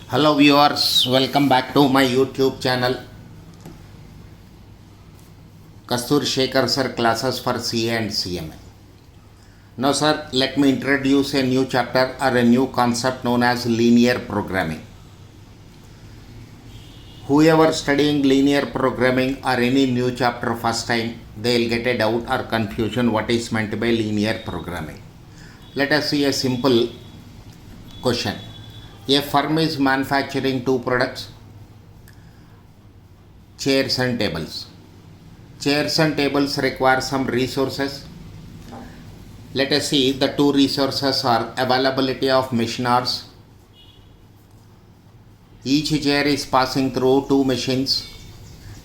Hello viewers, welcome back to my YouTube channel. Kasturi Sekhar sir classes for CA and CMA. Now sir, let me introduce a new chapter or a new concept known as linear programming. Whoever studying linear programming or any new chapter first time, they will get a doubt or confusion what is meant by linear programming. Let us see a simple question. A firm is manufacturing two products, chairs and tables. Chairs and tables require some resources. Let us see the two resources are availability of machine hours. Each chair is passing through two machines.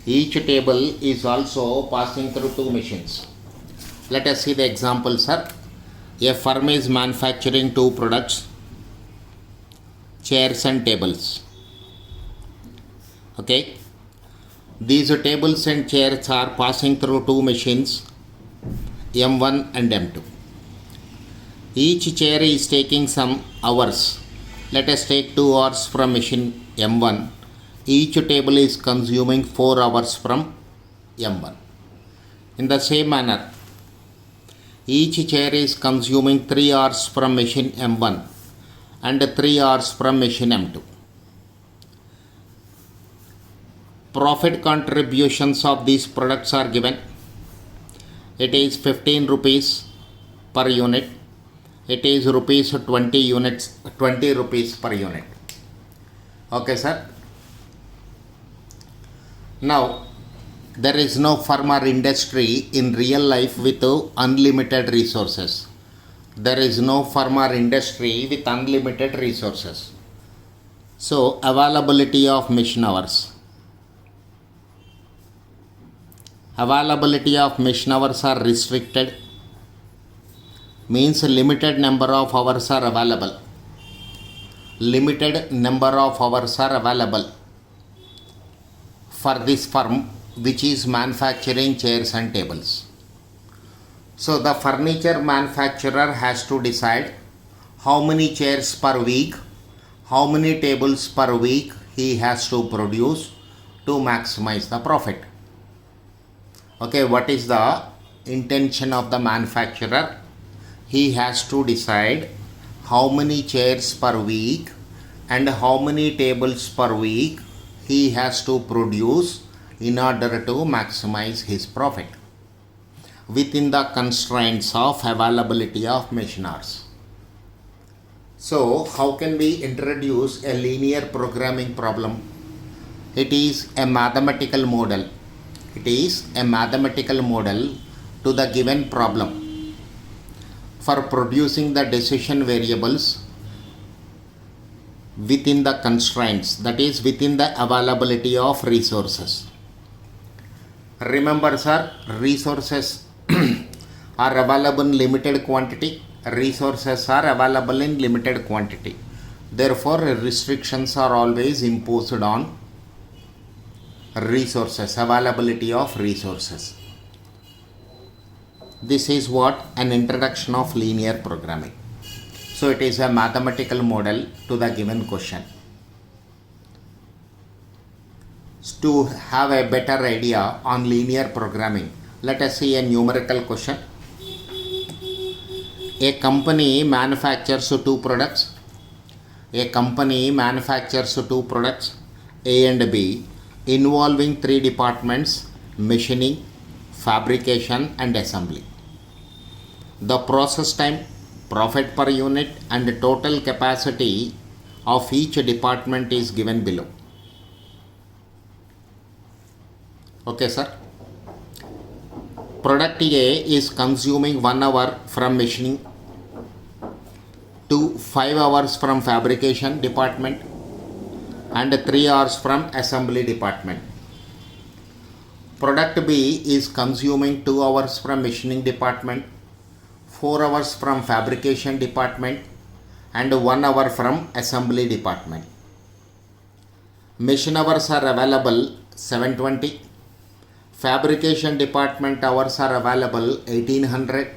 Each table is also passing through two machines. Let us see the example, sir. A firm is manufacturing two products, chairs and tables. Okay, these tables and chairs are passing through two machines, M1 and M2. Each chair is taking some hours. Let us take 2 hours from machine M1. Each table is consuming 4 hours from M1. In the same manner, each chair is consuming 3 hours from machine M1 and 3 hours from machine M2. Profit contributions of these products are given. It is 15 rupees per unit. It is rupees 20 rupees per unit. Okay, sir. Now, there is no firm or industry in real life with unlimited resources. There is no firm or industry with unlimited resources. So, availability of machine hours. Availability of machine hours are restricted. Means limited number of hours are available. Limited number of hours are available for this firm which is manufacturing chairs and tables. So the furniture manufacturer has to decide how many chairs per week, how many tables per week he has to produce to maximize the profit. Okay, what is the intention of the manufacturer? He has to decide how many chairs per week and how many tables per week he has to produce in order to maximize his profit within the constraints of availability of machine hours. So, how can we introduce a linear programming problem? It is a mathematical model. It is a mathematical model to the given problem for producing the decision variables within the constraints, that is within the availability of resources. Remember, sir, resources are available in limited quantity. Resources are available in limited quantity. Therefore, restrictions are always imposed on resources, availability of resources. This is what an introduction of linear programming. So it is a mathematical model to the given question. To have a better idea on linear programming, let us see a numerical question. A company manufactures two products. A company manufactures two products, A and B, involving 3 departments: machining, fabrication and assembly. The process time, profit per unit and total capacity of each department is given below. Okay, sir. Product A is consuming 1 hour from machining, to 5 hours from fabrication department and 3 hours from assembly department. Product B is consuming 2 hours from machining department, 4 hours from fabrication department and 1 hour from assembly department. Machine hours are available 720. Fabrication department hours are available 1800.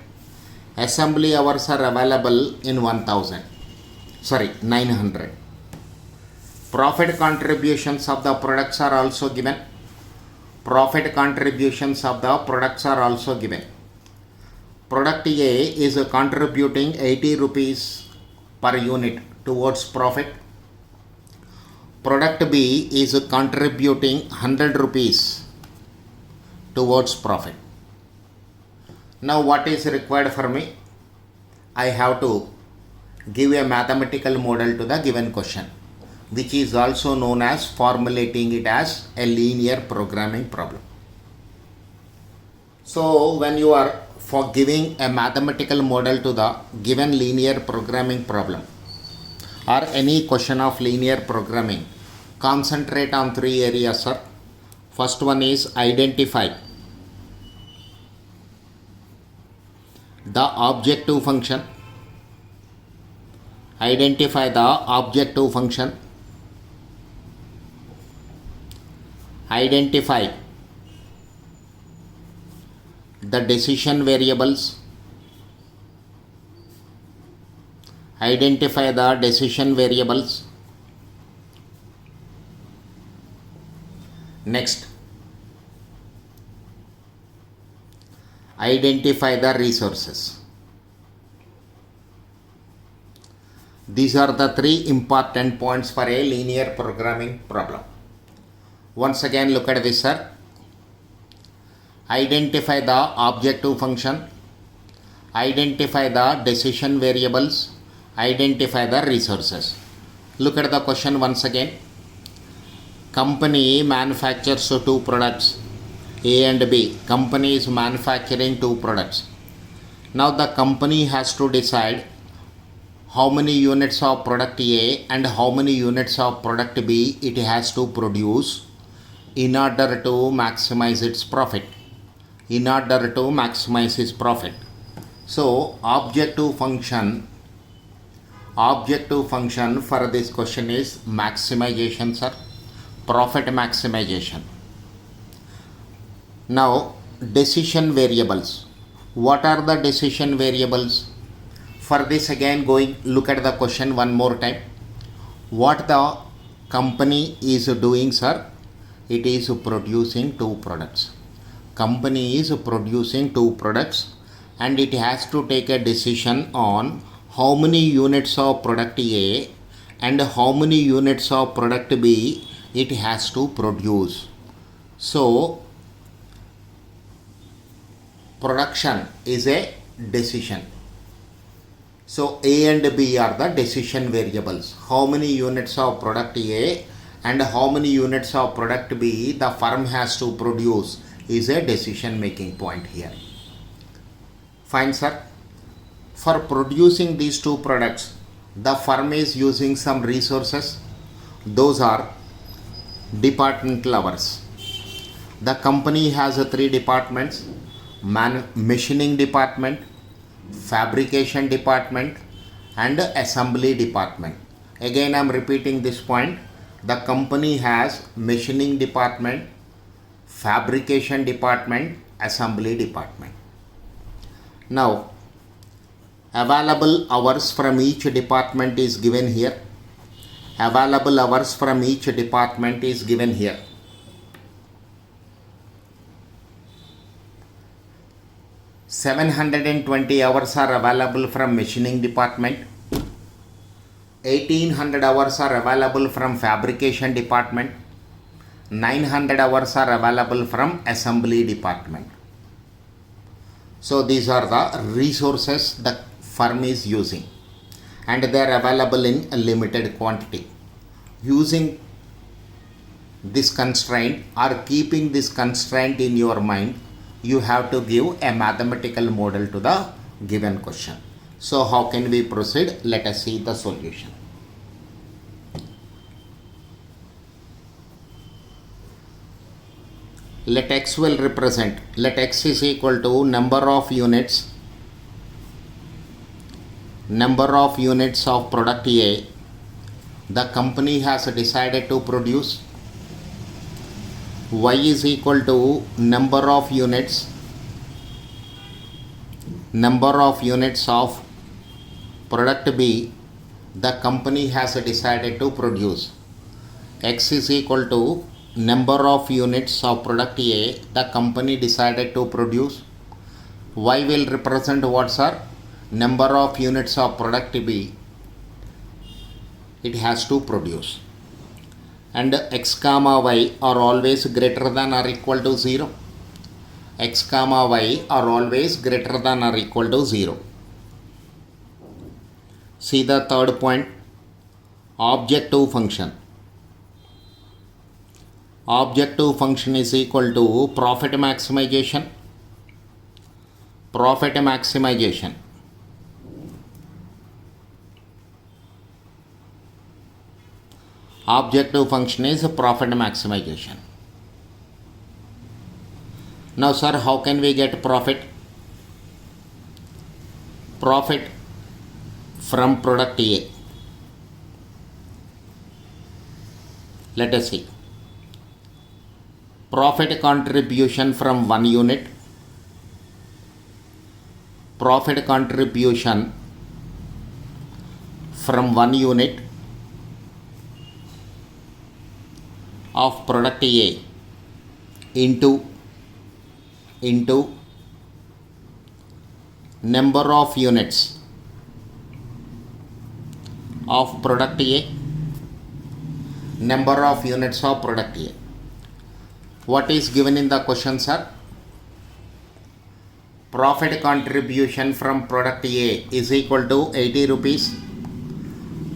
Assembly hours are available in 900. Profit contributions of the products are also given. Profit contributions of the products are also given. Product A is contributing 80 rupees per unit towards profit. Product B is contributing 100 rupees towards profit. Now what is required for me? I have to give a mathematical model to the given question, which is also known as formulating it as a linear programming problem. So when you are for giving a mathematical model to the given linear programming problem or any question of linear programming, concentrate on three areas, sir. First one is identify the objective function. Identify the objective function. Identify the decision variables. Identify the decision variables. Next, identify the resources. These are the three important points for a linear programming problem. Once again, look at this, sir. Identify the objective function. Identify the decision variables. Identify the resources. Look at the question once again. Company manufactures two products, A and B. Company is manufacturing two products. Now the company has to decide how many units of product A and how many units of product B it has to produce in order to maximize its profit. In order to maximize its profit. So objective function for this question is maximization, sir. Profit maximization. Now decision variables. What are the decision variables? For this again look at the question one more time. What the company is doing, sir? It is producing two products. Company is producing two products and it has to take a decision on how many units of product A and how many units of product B it has to produce. So production is a decision. So A and B are the decision variables. How many units of product A and how many units of product B the firm has to produce is a decision making point here. Fine, sir. For producing these two products, the firm is using some resources. Those are departmental hours. The company has three departments: machining department, fabrication department, and assembly department. Again, I am repeating this point. The company has machining department, fabrication department, assembly department. Now, available hours from each department is given here. Available hours from each department is given here. $720 hours are available from machining department. 1800 hours are available from fabrication department. 900 hours are available from assembly department. So these are the resources the firm is using and they are available in a limited quantity. Using this constraint or keeping this constraint in your mind, you have to give a mathematical model to the given question. So how can we proceed? Let us see the solution. Let x will represent, let x is equal to number of units of product A the company has decided to produce. Y is equal to number of units of product B the company has decided to produce. X is equal to number of units of product A the company decided to produce. Y will represent what, sir? Number of units of product B it has to produce. And X comma Y are always greater than or equal to 0. X comma Y are always greater than or equal to 0. See the third point, objective function. Objective function is equal to profit maximization. Profit maximization. Objective function is profit maximization. Now, sir, how can we get profit? Profit from product A. Let us see. Profit contribution from 1 unit. Profit contribution from 1 unit of product A into number of units of product A, number of units of product A. What is given in the question, sir? Profit contribution from product A is equal to 80 rupees.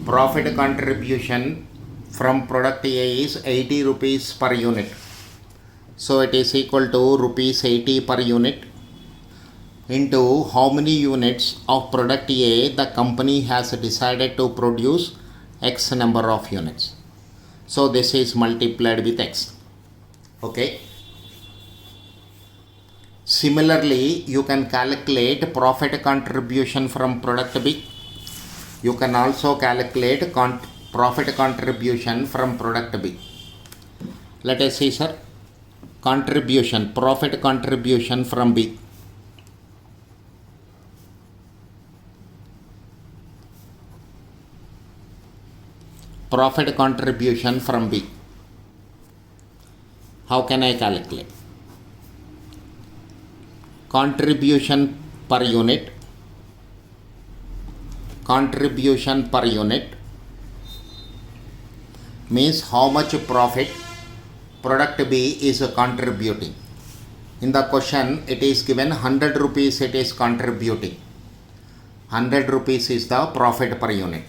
Profit contribution from product A is 80 rupees per unit. So it is equal to rupees 80 per unit into how many units of product A the company has decided to produce X number of units. So this is multiplied with X. Okay. Similarly, you can calculate profit contribution from product B. You can also calculate profit contribution from product B. Let us see, sir. Contribution, profit contribution from B. Profit contribution from B. How can I calculate? Contribution per unit. Contribution per unit means how much profit product B is contributing. In the question it is given 100 rupees it is contributing. 100 rupees is the profit per unit.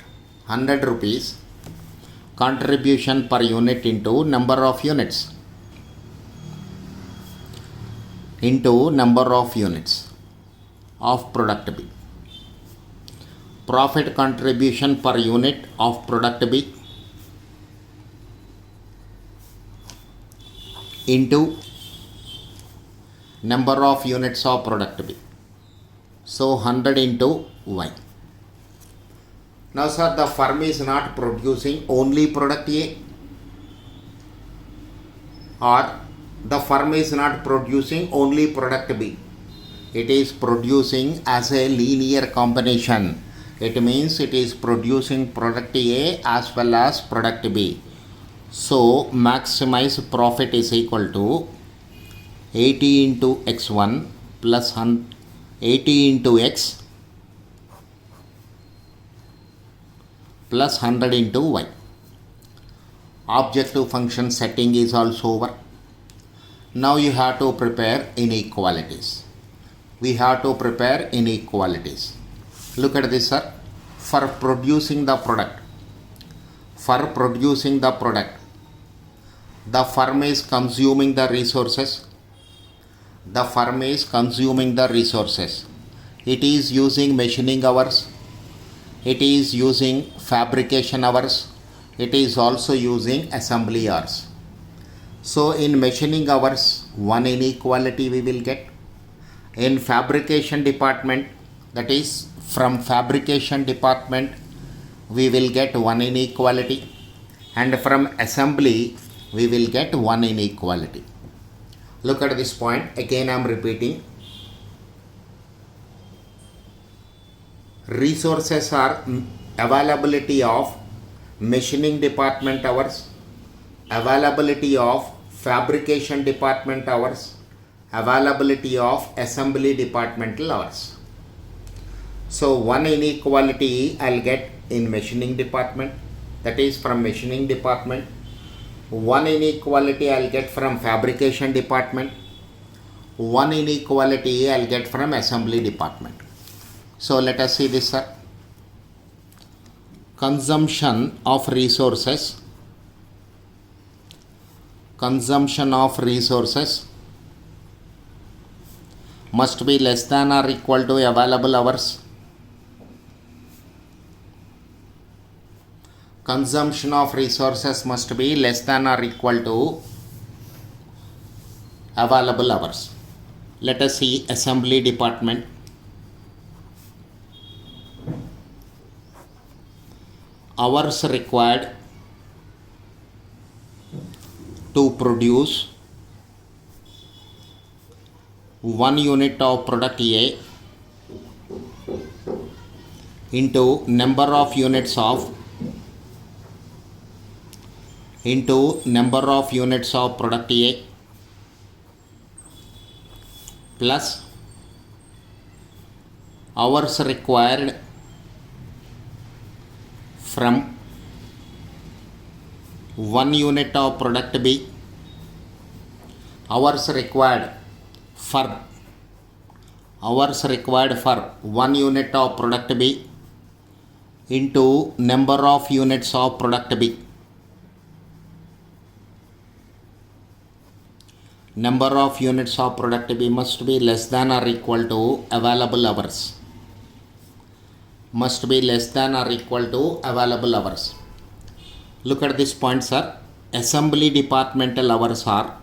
100 rupees contribution per unit into number of units. Into number of units of product B. Profit contribution per unit of product B into number of units of product B. So 100 into Y. Now, sir, the firm is not producing only product A, or the firm is not producing only product B. It is producing as a linear combination. It means it is producing product A as well as product B. So maximize profit is equal to 80 into x1 plus 80 into x plus 100 into y. Objective function setting is also over. Now you have to prepare inequalities. We have to prepare inequalities. Look at this, sir. For producing the product, the firm is consuming the resources. The firm is consuming the resources. It is using machining hours. It is using fabrication hours. It is also using assembly hours. So in machining hours, one inequality we will get. In fabrication department, that is from fabrication department, we will get one inequality. And from assembly, we will get one inequality. Look at this point. Again, I am repeating. Resources are availability of machining department hours, availability of fabrication department hours, availability of assembly departmental hours. So one inequality I'll get in machining department, that is from machining department. One inequality I'll get from fabrication department. One inequality I'll get from assembly department. So let us see this, sir. Consumption of resources must be less than or equal to available hours. Consumption of resources must be less than or equal to available hours. Let us see assembly department. Hours required to produce 1 unit of product A into number of units of product A plus hours required from 1 unit of product B, hours required for 1 unit of product B into number of units of product B. Number of units of product B must be less than or equal to available hours. Look at this point, sir. Assembly departmental hours are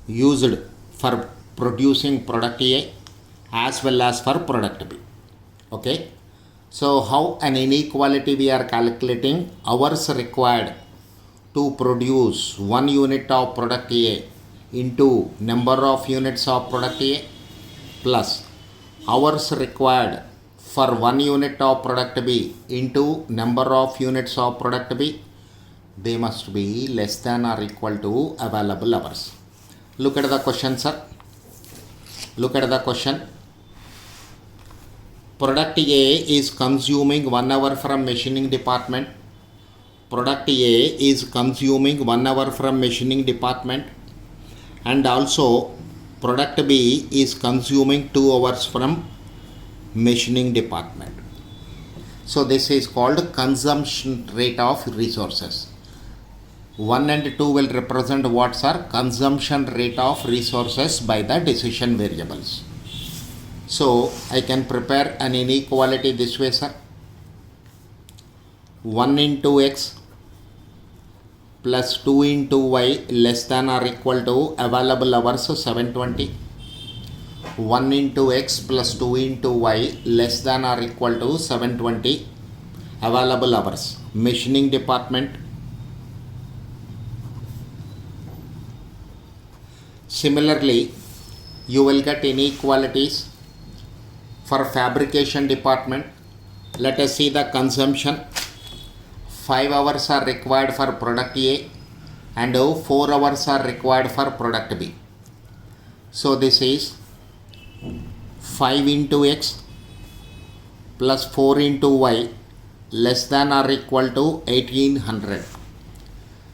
used for producing product A as well as for product B. Okay. So how an inequality we are calculating? Hours required to produce 1 unit of product A into number of units of product A plus hours required for 1 unit of product B into number of units of product B, they must be less than or equal to available hours. Look at the question, sir. Look at the question. Product A is consuming 1 hour from machining department. Product A is consuming 1 hour from machining department, and also product B is consuming 2 hours from machining department. So this is called consumption rate of resources. 1 and 2 will represent what are consumption rate of resources by the decision variables. So I can prepare an inequality this way, sir. 1 into x plus 2 into y less than or equal to available hours 720. 1 into x plus 2 into y less than or equal to 720 available hours. Machining department. Similarly, you will get inequalities for fabrication department. Let us see the consumption. 5 hours are required for product A and 4 hours are required for product B. So this is 5 into x plus 4 into y less than or equal to 1800.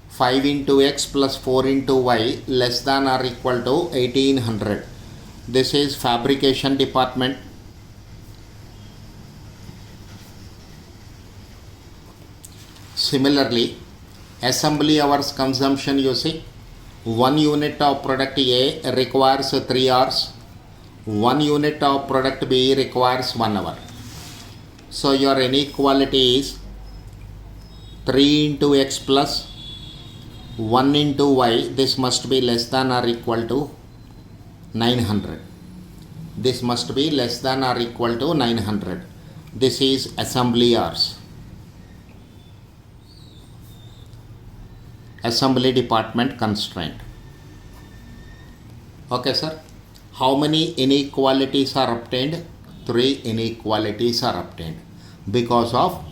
5 into x plus 4 into y less than or equal to 1800. This is fabrication department. Similarly, assembly hours consumption, you see, 1 unit of product A requires 3 hours, 1 unit of product B requires 1 hour. So your inequality is 3 into x plus 1 into y. This must be less than or equal to 900. This must be less than or equal to 900. This is assembly hours. Assembly department constraint. Okay, sir. How many inequalities are obtained? 3 inequalities are obtained because of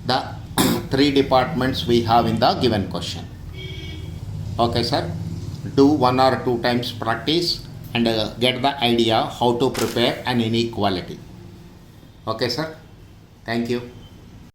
the three departments we have in the given question. Okay, sir. Do 1 or 2 times practice and get the idea how to prepare an inequality. Okay, sir. Thank you.